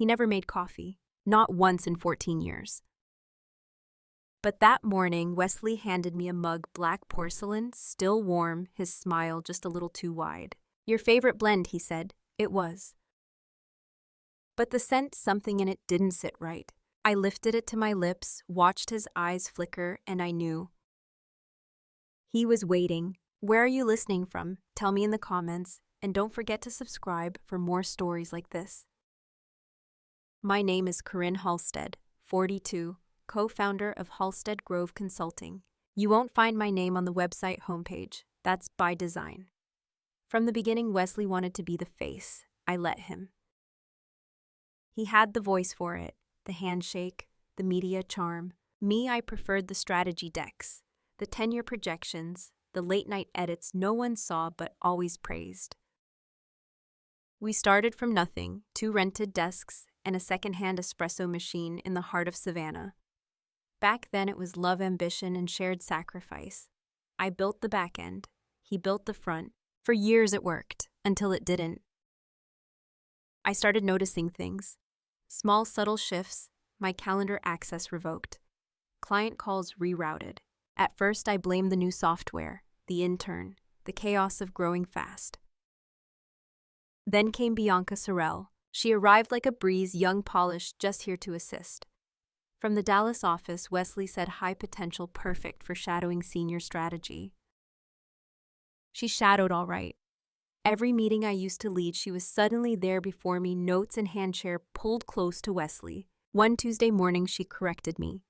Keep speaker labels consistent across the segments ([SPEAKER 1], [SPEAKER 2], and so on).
[SPEAKER 1] He never made coffee, not once in 14 years. But that morning, Wesley handed me a mug, black porcelain, still warm, his smile just a little too wide. "Your favorite blend," he said. It was. But the scent, something in it didn't sit right. I lifted it to my lips, watched his eyes flicker, and I knew. He was waiting. Where are you listening from? Tell me in the comments, and don't forget to subscribe for more stories like this. My name is Corinne Halstead, 42, co-founder of Halstead Grove Consulting. You won't find my name on the website homepage. That's by design. From the beginning, Wesley wanted to be the face. I let him. He had the voice for it, the handshake, the media charm. Me, I preferred the strategy decks, the 10-year projections, the late-night edits no one saw but always praised. We started from nothing, 2 rented desks and a second-hand espresso machine in the heart of Savannah. Back then it was love, ambition, and shared sacrifice. I built the back end. He built the front. For years it worked, until it didn't. I started noticing things. Small, subtle shifts, my calendar access revoked. Client calls rerouted. At first I blamed the new software, the intern, the chaos of growing fast. Then came Bianca Sorrell. She arrived like a breeze, young, polished, just here to assist. From the Dallas office, Wesley said high potential, perfect for shadowing senior strategy. She shadowed all right. Every meeting I used to lead, she was suddenly there before me, notes in hand, chair pulled close to Wesley. One Tuesday morning, she corrected me,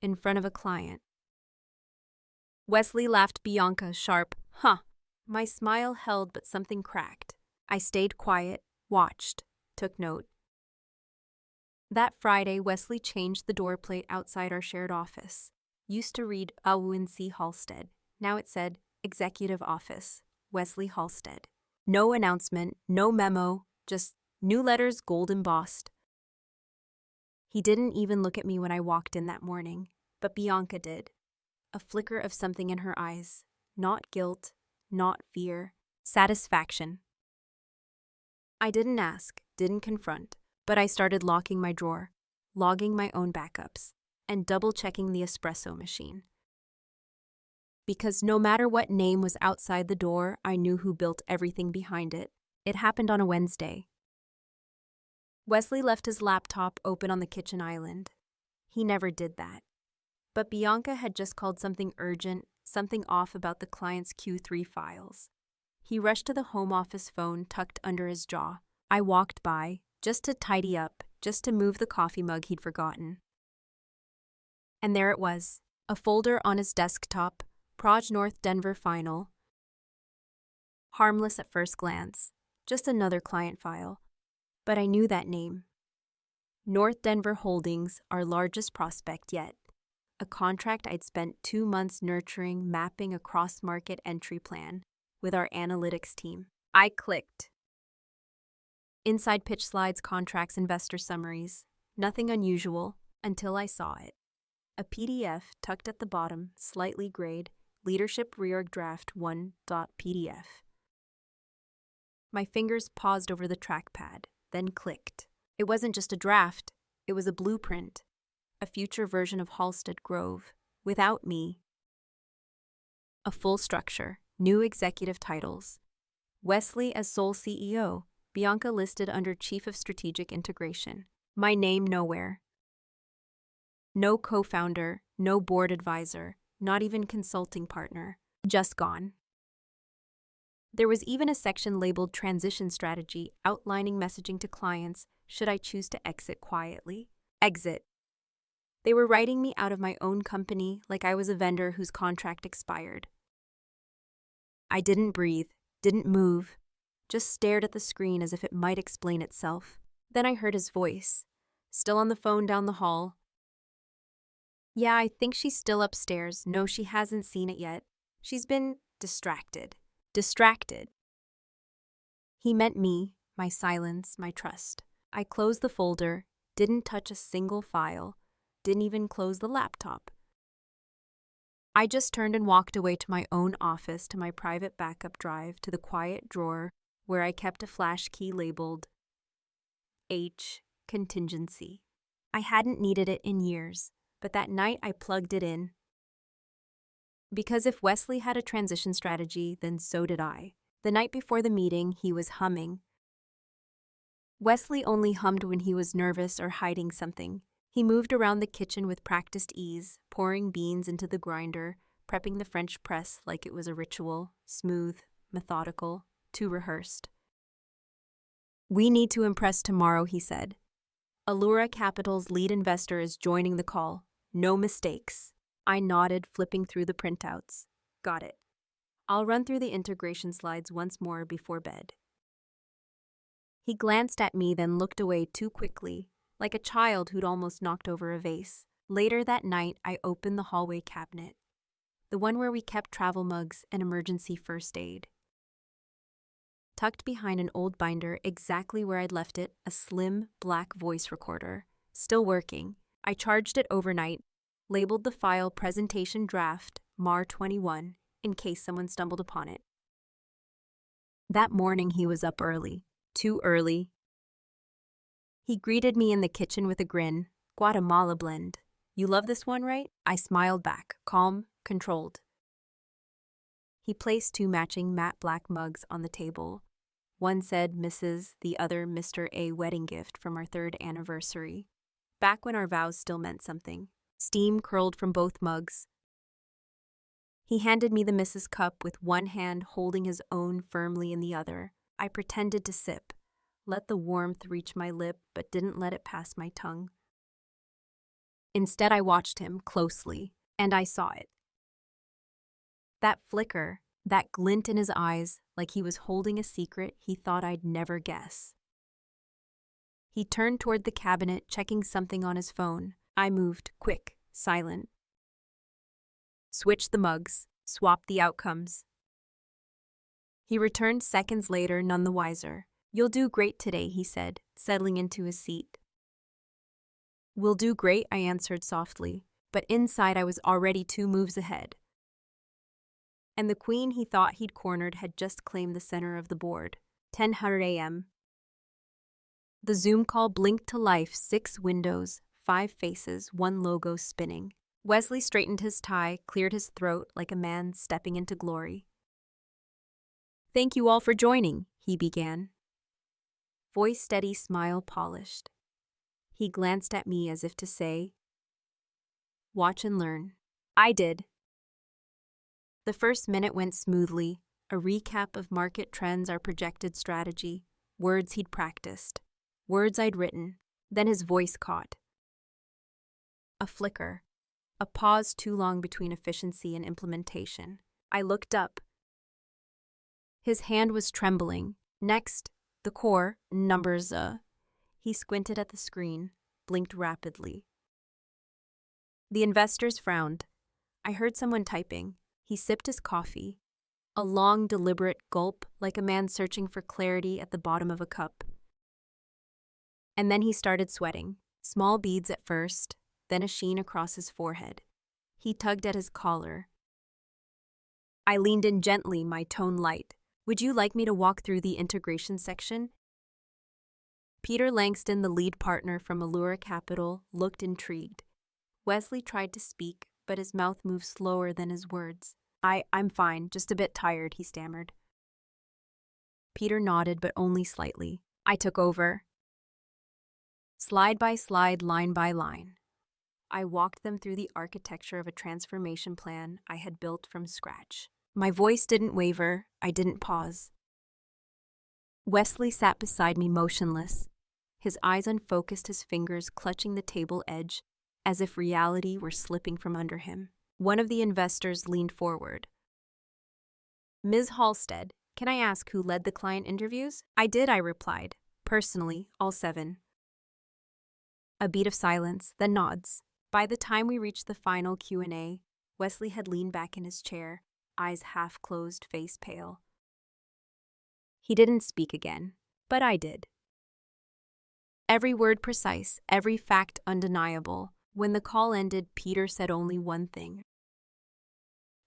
[SPEAKER 1] in front of a client. Wesley laughed. Bianca, sharp, "Huh." My smile held, but something cracked. I stayed quiet, watched, took note. That Friday, Wesley changed the door plate outside our shared office. Used to read AUNC Halstead. Now it said, Executive Office, Wesley Halstead. No announcement, no memo, just new letters, gold embossed. He didn't even look at me when I walked in that morning, but Bianca did. A flicker of something in her eyes. Not guilt, not fear, satisfaction. I didn't ask, didn't confront, but I started locking my drawer, logging my own backups, and double-checking the espresso machine. Because no matter what name was outside the door, I knew who built everything behind it. It happened on a Wednesday. Wesley left his laptop open on the kitchen island. He never did that. But Bianca had just called something urgent, something off about the client's Q3 files. He rushed to the home office phone tucked under his jaw. I walked by, just to tidy up, just to move the coffee mug he'd forgotten. And there it was, a folder on his desktop, Proj North Denver Final. Harmless at first glance, just another client file. But I knew that name. North Denver Holdings, our largest prospect yet. A contract I'd spent 2 months nurturing, mapping a cross-market entry plan with our analytics team. I clicked. Inside pitch slides, contracts, investor summaries. Nothing unusual until I saw it. A PDF tucked at the bottom, slightly grayed, Leadership Reorg Draft 1.pdf. My fingers paused over the trackpad, then clicked. It wasn't just a draft, it was a blueprint. A future version of Halstead Grove, without me. A full structure, new executive titles. Wesley as sole CEO, Bianca listed under Chief of Strategic Integration. My name nowhere. No co-founder, no board advisor, not even consulting partner, just gone. There was even a section labeled Transition Strategy, outlining messaging to clients should I choose to exit quietly. Exit. They were writing me out of my own company like I was a vendor whose contract expired. I didn't breathe, didn't move, just stared at the screen as if it might explain itself. Then I heard his voice, still on the phone down the hall. Yeah, I think she's still upstairs. No, she hasn't seen it yet. She's been distracted. Distracted. He meant me, my silence, my trust. I closed the folder, didn't touch a single file, didn't even close the laptop. I just turned and walked away to my own office, to my private backup drive, to the quiet drawer where I kept a flash key labeled contingency. I hadn't needed it in years, but that night I plugged it in. Because if Wesley had a transition strategy, then so did I. The night before the meeting, he was humming. Wesley only hummed when he was nervous or hiding something. He moved around the kitchen with practiced ease, pouring beans into the grinder, prepping the French press like it was a ritual, smooth, methodical, too rehearsed. "We need to impress tomorrow," he said. "Allura Capital's lead investor is joining the call. No mistakes." I nodded, flipping through the printouts. "Got it. I'll run through the integration slides once more before bed." He glanced at me, then looked away too quickly, like a child who'd almost knocked over a vase. Later that night, I opened the hallway cabinet, the one where we kept travel mugs and emergency first aid. Tucked behind an old binder, exactly where I'd left it, a slim, black voice recorder. Still working. I charged it overnight, labeled the file Presentation Draft, MAR 21, in case someone stumbled upon it. That morning he was up early. Too early. He greeted me in the kitchen with a grin. "Guatemala blend. You love this one, right?" I smiled back, calm, controlled. He placed 2 matching matte black mugs on the table. One said Mrs., the other Mr. A, wedding gift from our 3rd anniversary. Back when our vows still meant something. Steam curled from both mugs. He handed me the Mrs. cup with one hand holding his own firmly in the other. I pretended to sip, let the warmth reach my lip, but didn't let it pass my tongue. Instead, I watched him closely, and I saw it. That flicker, that glint in his eyes, like he was holding a secret he thought I'd never guess. He turned toward the cabinet, checking something on his phone. I moved, quick, silent. Switched the mugs, swapped the outcomes. He returned seconds later, none the wiser. "You'll do great today," he said, settling into his seat. "We'll do great," I answered softly, but inside I was already 2 moves ahead. And the queen he thought he'd cornered had just claimed the center of the board. 10:00 a.m. The Zoom call blinked to life, 6 windows, 5 faces, 1 logo spinning. Wesley straightened his tie, cleared his throat like a man stepping into glory. "Thank you all for joining," he began. Voice steady, smile polished. He glanced at me as if to say, "Watch and learn." I did. The first minute went smoothly, a recap of market trends, our projected strategy, words he'd practiced, words I'd written. Then his voice caught. A flicker, a pause too long between efficiency and implementation. I looked up. His hand was trembling. "Next, the core, numbers, He squinted at the screen, blinked rapidly. The investors frowned. I heard someone typing. He sipped his coffee. A long, deliberate gulp, like a man searching for clarity at the bottom of a cup. And then he started sweating. Small beads at first, then a sheen across his forehead. He tugged at his collar. I leaned in gently, my tone light. "Would you like me to walk through the integration section?" Peter Langston, the lead partner from Allura Capital, looked intrigued. Wesley tried to speak, but his mouth moved slower than his words. I'm fine, just a bit tired," he stammered. Peter nodded, but only slightly. I took over. Slide by slide, line by line. I walked them through the architecture of a transformation plan I had built from scratch. My voice didn't waver, I didn't pause. Wesley sat beside me motionless, his eyes unfocused, his fingers clutching the table edge, as if reality were slipping from under him. One of the investors leaned forward. "Ms. Halstead, can I ask who led the client interviews?" "I did," I replied. "Personally, all 7. A beat of silence, then nods. By the time we reached the final Q&A, Wesley had leaned back in his chair, eyes half closed, face pale. He didn't speak again, but I did. Every word precise, every fact undeniable. When the call ended, Peter said only one thing.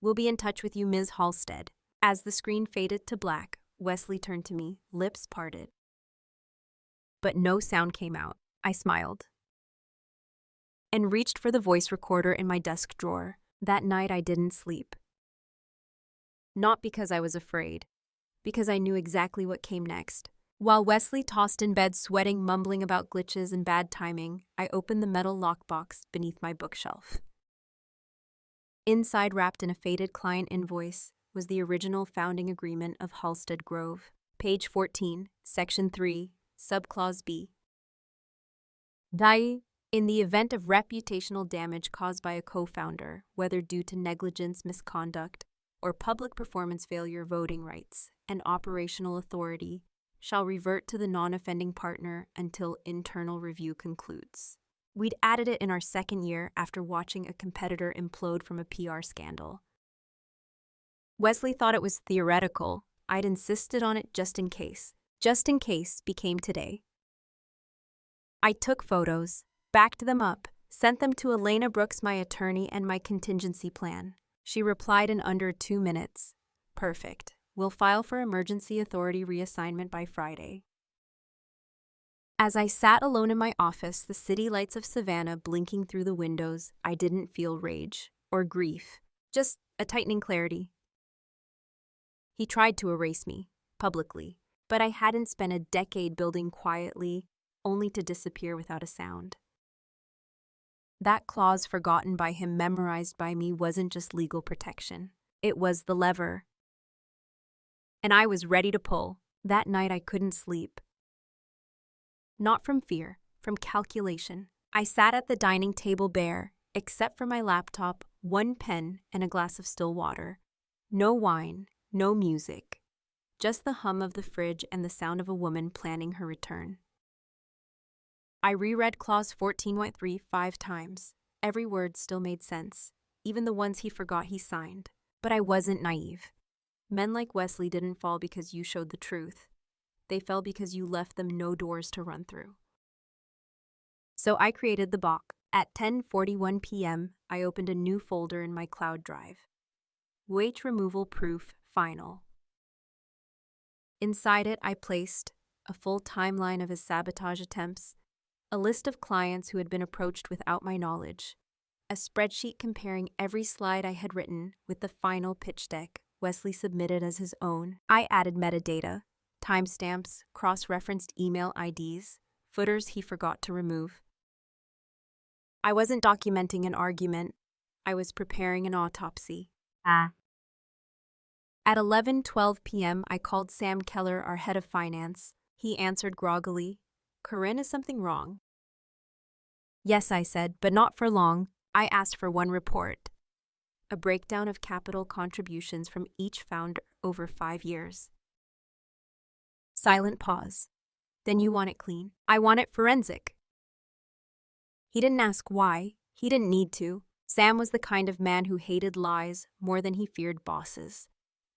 [SPEAKER 1] "We'll be in touch with you, Ms. Halstead." As the screen faded to black, Wesley turned to me, lips parted. But no sound came out. I smiled and reached for the voice recorder in my desk drawer. That night I didn't sleep. Not because I was afraid, because I knew exactly what came next. While Wesley tossed in bed sweating, mumbling about glitches and bad timing, I opened the metal lockbox beneath my bookshelf. Inside, wrapped in a faded client invoice, was the original founding agreement of Halstead Grove. Page 14, Section 3, Subclause B. Die. In the event of reputational damage caused by a co-founder, whether due to negligence, misconduct, or public performance failure, voting rights and operational authority shall revert to the non-offending partner until internal review concludes. We'd added it in our second year after watching a competitor implode from a PR scandal. Wesley thought it was theoretical. I'd insisted on it just in case. Just in case became today. I took photos, backed them up, sent them to Elena Brooks, my attorney, and my contingency plan. She replied in under 2 minutes. Perfect. We'll file for emergency authority reassignment by Friday. As I sat alone in my office, the city lights of Savannah blinking through the windows, I didn't feel rage or grief, just a tightening clarity. He tried to erase me, publicly, but I hadn't spent a decade building quietly, only to disappear without a sound. That clause forgotten by him, memorized by me, wasn't just legal protection. It was the lever. And I was ready to pull. That night I couldn't sleep. Not from fear, from calculation. I sat at the dining table bare, except for my laptop, one pen, and a glass of still water. No wine, no music. Just the hum of the fridge and the sound of a woman planning her return. I reread Clause 14.3 5 times. Every word still made sense, even the ones he forgot he signed. But I wasn't naive. Men like Wesley didn't fall because you showed the truth. They fell because you left them no doors to run through. So I created the BOC. At 10:41 p.m., I opened a new folder in my cloud drive. Weight removal proof final. Inside it, I placed a full timeline of his sabotage attempts, a list of clients who had been approached without my knowledge, a spreadsheet comparing every slide I had written with the final pitch deck Wesley submitted as his own. I added metadata, timestamps, cross-referenced email IDs, footers he forgot to remove. I wasn't documenting an argument. I was preparing an autopsy. At 11:12 p.m., I called Sam Keller, our head of finance. He answered groggily, "Corinne, is something wrong?" "Yes," I said, "but not for long." I asked for one report. A breakdown of capital contributions from each founder over 5 years. Silent pause. "Then you want it clean?" "I want it forensic." He didn't ask why. He didn't need to. Sam was the kind of man who hated lies more than he feared bosses.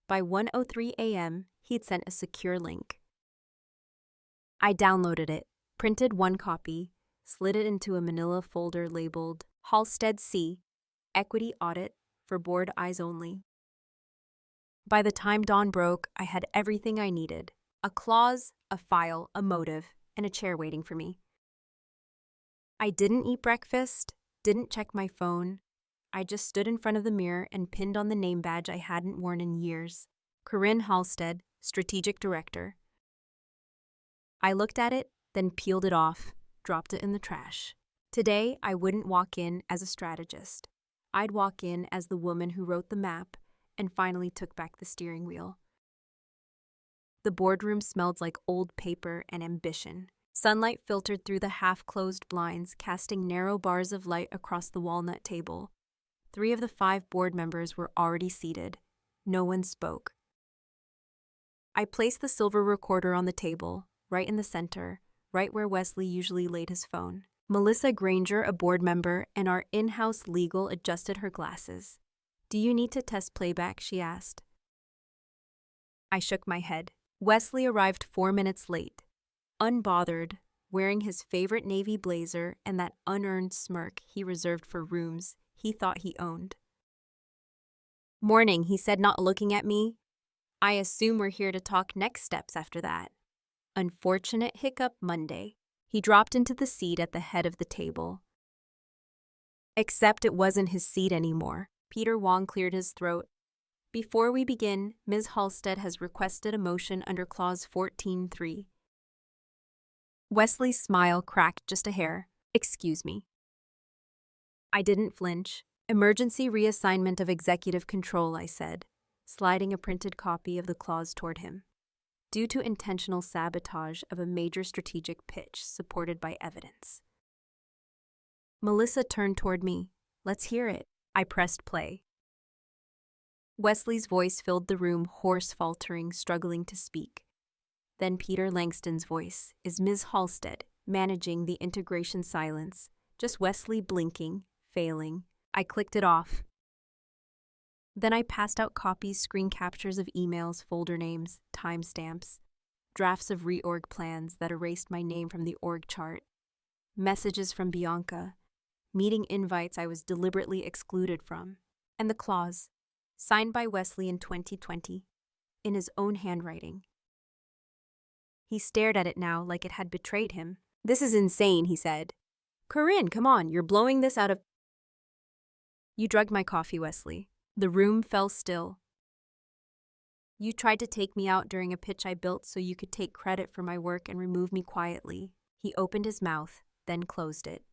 [SPEAKER 1] By 1:03 a.m., he'd sent a secure link. I downloaded it, printed one copy, slid it into a manila folder labeled Halstead C, Equity Audit for Board Eyes Only. By the time dawn broke, I had everything I needed. A clause, a file, a motive, and a chair waiting for me. I didn't eat breakfast, didn't check my phone. I just stood in front of the mirror and pinned on the name badge I hadn't worn in years. Corinne Halstead, Strategic Director. I looked at it, then peeled it off, dropped it in the trash. Today, I wouldn't walk in as a strategist. I'd walk in as the woman who wrote the map and finally took back the steering wheel. The boardroom smelled like old paper and ambition. Sunlight filtered through the half-closed blinds, casting narrow bars of light across the walnut table. 3 of the 5 board members were already seated. No one spoke. I placed the silver recorder on the table, right in the center, right where Wesley usually laid his phone. Melissa Granger, a board member, and our in-house legal adjusted her glasses. "Do you need to test playback?" she asked. I shook my head. Wesley arrived 4 minutes late. Unbothered, wearing his favorite navy blazer and that unearned smirk he reserved for rooms he thought he owned. "Morning," he said, not looking at me. "I assume we're here to talk next steps after that." Unfortunate hiccup Monday. He dropped into the seat at the head of the table. Except it wasn't his seat anymore. Peter Wong cleared his throat. Before we begin, Ms. Halstead has requested a motion under Clause 14.3. Wesley's smile cracked just a hair. Excuse me. I didn't flinch. Emergency reassignment of executive control, I said, sliding a printed copy of the clause toward him. Due to intentional sabotage of a major strategic pitch supported by evidence. Melissa turned toward me. Let's hear it. I pressed play. Wesley's voice filled the room, hoarse, faltering, struggling to speak. Then Peter Langston's voice. Is Ms. Halstead managing the integration silence? Just Wesley blinking, failing. I clicked it off. Then I passed out copies, screen captures of emails, folder names, timestamps, drafts of reorg plans that erased my name from the org chart, messages from Bianca, meeting invites I was deliberately excluded from, and the clause, signed by Wesley in 2020, in his own handwriting. He stared at it now like it had betrayed him. This is insane, he said. Corinne, come on, you're blowing this out of... You drugged my coffee, Wesley. The room fell still. You tried to take me out during a pitch I built so you could take credit for my work and remove me quietly. He opened his mouth, then closed it.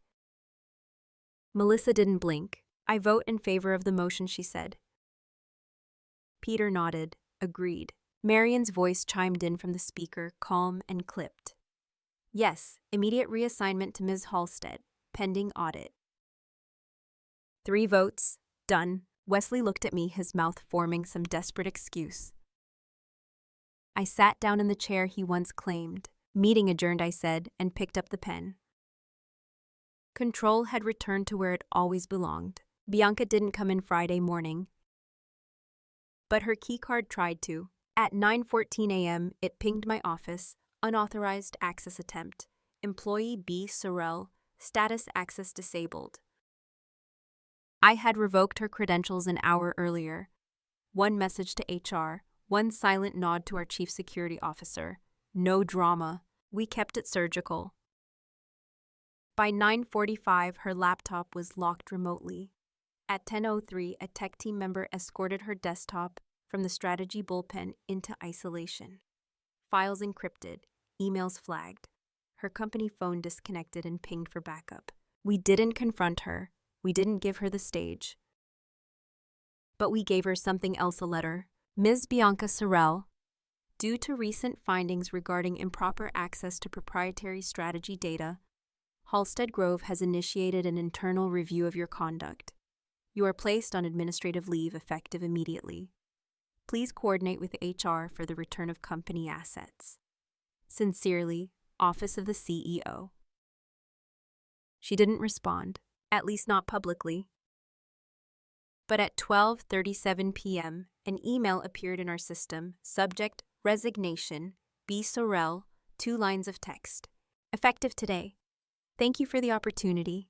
[SPEAKER 1] Melissa didn't blink. I vote in favor of the motion, she said. Peter nodded, agreed. Marion's voice chimed in from the speaker, calm and clipped. Yes, immediate reassignment to Ms. Halstead, pending audit. 3 votes. Done. Wesley looked at me, his mouth forming some desperate excuse. I sat down in the chair he once claimed. Meeting adjourned, I said, and picked up the pen. Control had returned to where it always belonged. Bianca didn't come in Friday morning, but her keycard tried to. At 9:14 a.m., it pinged my office, unauthorized access attempt, employee B. Sorrell, status access disabled. I had revoked her credentials an hour earlier. One message to HR, one silent nod to our chief security officer. No drama. We kept it surgical. By 9:45, her laptop was locked remotely. At 10:03, a tech team member escorted her desktop from the strategy bullpen into isolation. Files encrypted, emails flagged. Her company phone disconnected and pinged for backup. We didn't confront her. We didn't give her the stage. But we gave her something else, a letter. Ms. Bianca Sorrell, due to recent findings regarding improper access to proprietary strategy data, Halstead Grove has initiated an internal review of your conduct. You are placed on administrative leave effective immediately. Please coordinate with HR for the return of company assets. Sincerely, Office of the CEO. She didn't respond, at least not publicly. But at 12:37 p.m., an email appeared in our system, subject, resignation, B. Sorrell, 2 lines of text. Effective today. Thank you for the opportunity.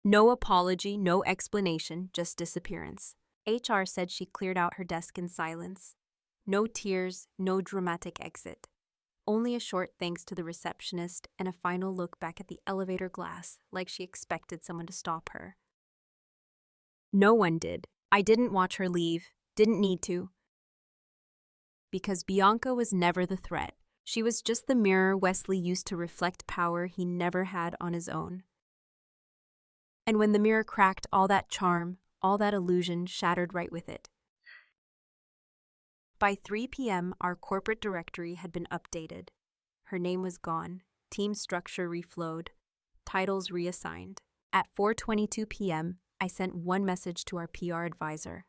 [SPEAKER 1] No apology, no explanation, just disappearance. HR said she cleared out her desk in silence. No tears, no dramatic exit. Only a short thanks to the receptionist and a final look back at the elevator glass like she expected someone to stop her. No one did. I didn't watch her leave, didn't need to. Because Bianca was never the threat. She was just the mirror Wesley used to reflect power he never had on his own. And when the mirror cracked, all that charm, all that illusion shattered right with it. By 3 p.m., our corporate directory had been updated. Her name was gone, team structure reflowed, titles reassigned. At 4:22 p.m., I sent one message to our PR advisor.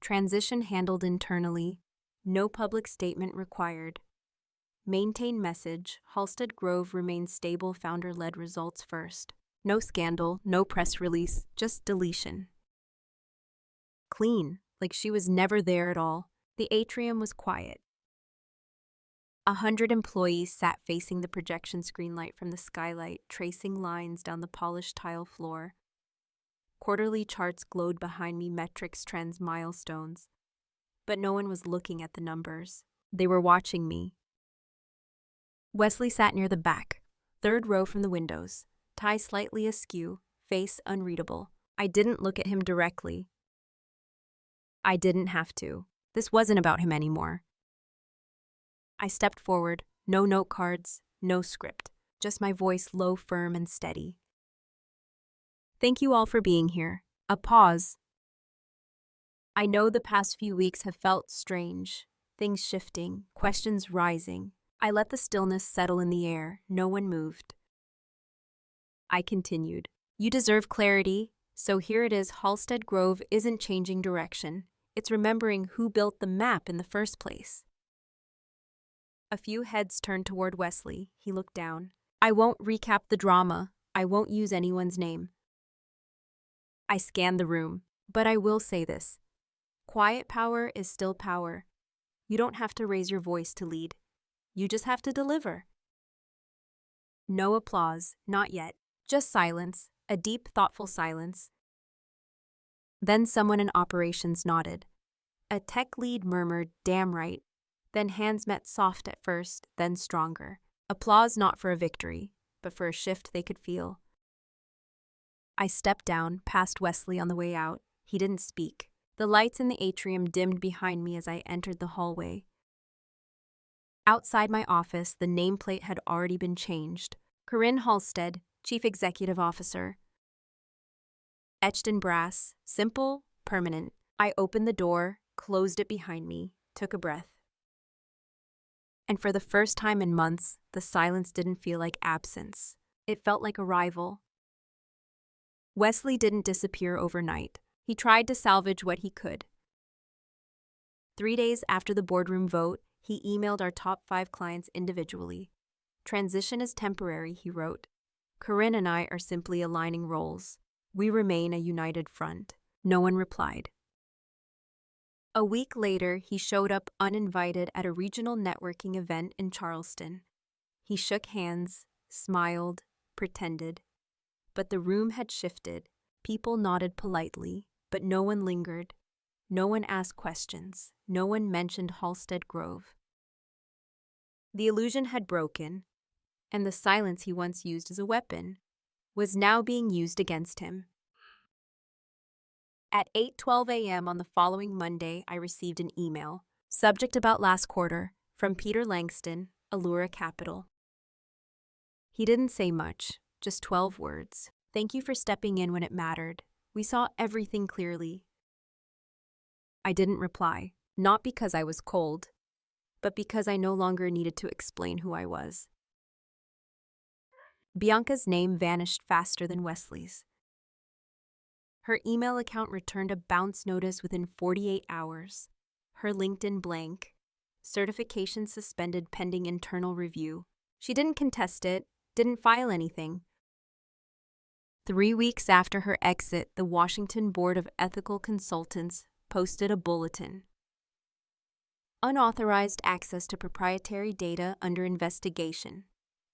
[SPEAKER 1] Transition handled internally, no public statement required. Maintain message, Halstead Grove remains stable, founder-led results first. No scandal, no press release, just deletion. Clean. Like she was never there at all. The atrium was quiet. 100 employees sat facing the projection screen light from the skylight, tracing lines down the polished tile floor. Quarterly charts glowed behind me, metrics, trends, milestones. But no one was looking at the numbers. They were watching me. Wesley sat near the back, third row from the windows, tie slightly askew, face unreadable. I didn't look at him directly. I didn't have to. This wasn't about him anymore. I stepped forward, no note cards, no script, just my voice low, firm, and steady. Thank you all for being here. A pause. I know the past few weeks have felt strange, things shifting, questions rising. I let the stillness settle in the air. No one moved. I continued. You deserve clarity, so here it is. Halstead Grove isn't changing direction. It's remembering who built the map in the first place. A few heads turned toward Wesley. He looked down. I won't recap the drama. I won't use anyone's name. I scanned the room, but I will say this. Quiet power is still power. You don't have to raise your voice to lead. You just have to deliver. No applause, not yet. Just silence, a deep, thoughtful silence. Then someone in operations nodded. A tech lead murmured, "Damn right." Then hands met soft at first, then stronger. Applause not for a victory, but for a shift they could feel. I stepped down, past Wesley on the way out. He didn't speak. The lights in the atrium dimmed behind me as I entered the hallway. Outside my office, the nameplate had already been changed. Corinne Halstead, Chief Executive Officer. Etched in brass, simple, permanent. I opened the door, closed it behind me, took a breath. And for the first time in months, the silence didn't feel like absence. It felt like arrival. Wesley didn't disappear overnight. He tried to salvage what he could. 3 days after the boardroom vote, he emailed our top 5 clients individually. Transition is temporary, he wrote. Corinne and I are simply aligning roles. We remain a united front. No one replied. A week later, he showed up uninvited at a regional networking event in Charleston. He shook hands, smiled, pretended. But the room had shifted. People nodded politely, but no one lingered. No one asked questions. No one mentioned Halstead Grove. The illusion had broken, and the silence he once used as a weapon was now being used against him. At 8:12 a.m. on the following Monday, I received an email. Subject about last quarter, from Peter Langston, Allura Capital. He didn't say much, just 12 words. Thank you for stepping in when it mattered. We saw everything clearly. I didn't reply, not because I was cold, but because I no longer needed to explain who I was. Bianca's name vanished faster than Wesley's. Her email account returned a bounce notice within 48 hours. Her LinkedIn blank. Certification suspended pending internal review. She didn't contest it, didn't file anything. 3 weeks after her exit, the Washington Board of Ethical Consultants posted a bulletin. Unauthorized access to proprietary data under investigation.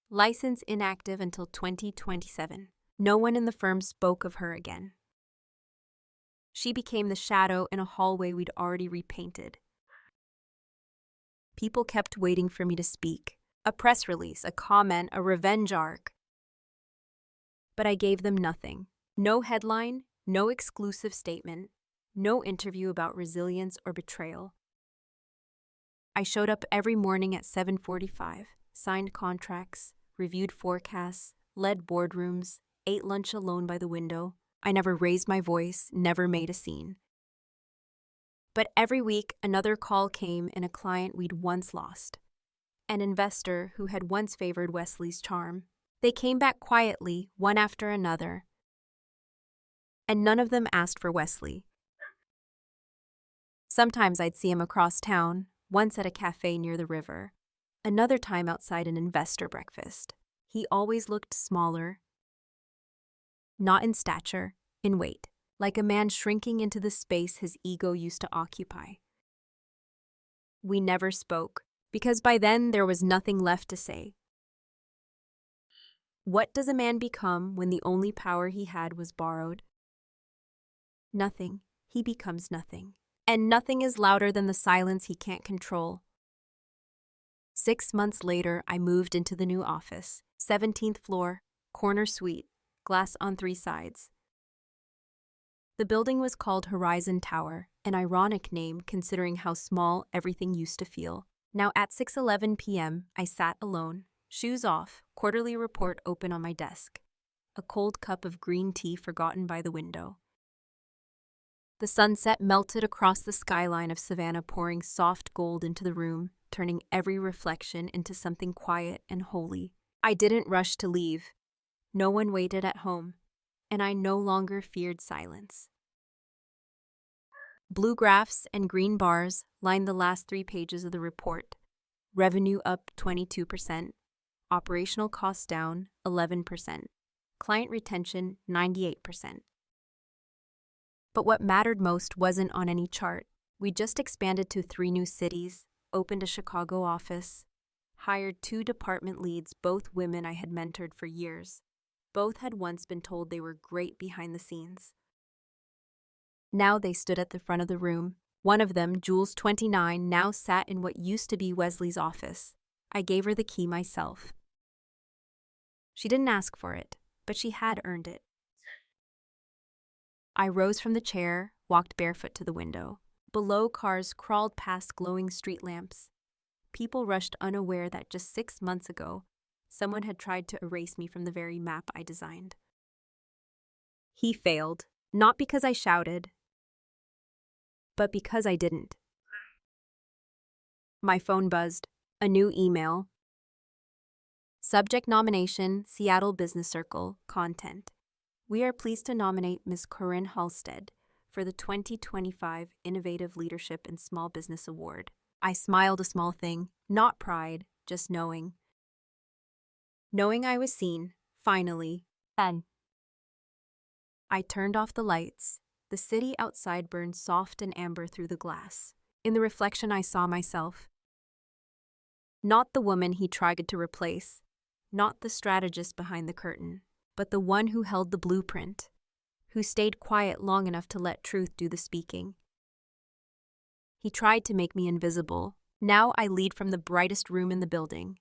[SPEAKER 1] License inactive until 2027. No one in the firm spoke of her again. She became the shadow in a hallway we'd already repainted. People kept waiting for me to speak. A press release, a comment, a revenge arc. But I gave them nothing. No headline, no exclusive statement, no interview about resilience or betrayal. I showed up every morning at 7:45, signed contracts, reviewed forecasts, led boardrooms, ate lunch alone by the window. I never raised my voice, never made a scene. But every week, another call came in a client we'd once lost. An investor who had once favored Wesley's charm. They came back quietly, one after another. And none of them asked for Wesley. Sometimes I'd see him across town, once at a cafe near the river, another time outside an investor breakfast. He always looked smaller. Not in stature, in weight, like a man shrinking into the space his ego used to occupy. We never spoke, because by then there was nothing left to say. What does a man become when the only power he had was borrowed? Nothing. He becomes nothing. And nothing is louder than the silence he can't control. 6 months later, I moved into the new office. 17th floor, corner suite, glass on 3 sides. The building was called Horizon Tower, an ironic name considering how small everything used to feel. Now at 6:11 p.m., I sat alone, shoes off, quarterly report open on my desk, a cold cup of green tea forgotten by the window. The sunset melted across the skyline of Savannah, pouring soft gold into the room, turning every reflection into something quiet and holy. I didn't rush to leave. No one waited at home, and I no longer feared silence. Blue graphs and green bars lined the last 3 pages of the report. Revenue up 22%, operational costs down 11%, client retention 98%. But what mattered most wasn't on any chart. We just expanded to 3 new cities, opened a Chicago office, hired 2 department leads, both women I had mentored for years. Both had once been told they were great behind the scenes. Now they stood at the front of the room. One of them, Jules, 29, now sat in what used to be Wesley's office. I gave her the key myself. She didn't ask for it, but she had earned it. I rose from the chair, walked barefoot to the window. Below, cars crawled past glowing street lamps. People rushed unaware that just 6 months ago, someone had tried to erase me from the very map I designed. He failed, not because I shouted, but because I didn't. My phone buzzed. A new email. Subject nomination, Seattle Business Circle, content. We are pleased to nominate Ms. Corinne Halstead for the 2025 Innovative Leadership in Small Business Award. I smiled, a small thing, not pride, just knowing. Knowing I was seen, finally. Then I turned off the lights. The city outside burned soft and amber through the glass. In the reflection, I saw myself. Not the woman he tried to replace, not the strategist behind the curtain, but the one who held the blueprint, who stayed quiet long enough to let truth do the speaking. He tried to make me invisible. Now I lead from the brightest room in the building,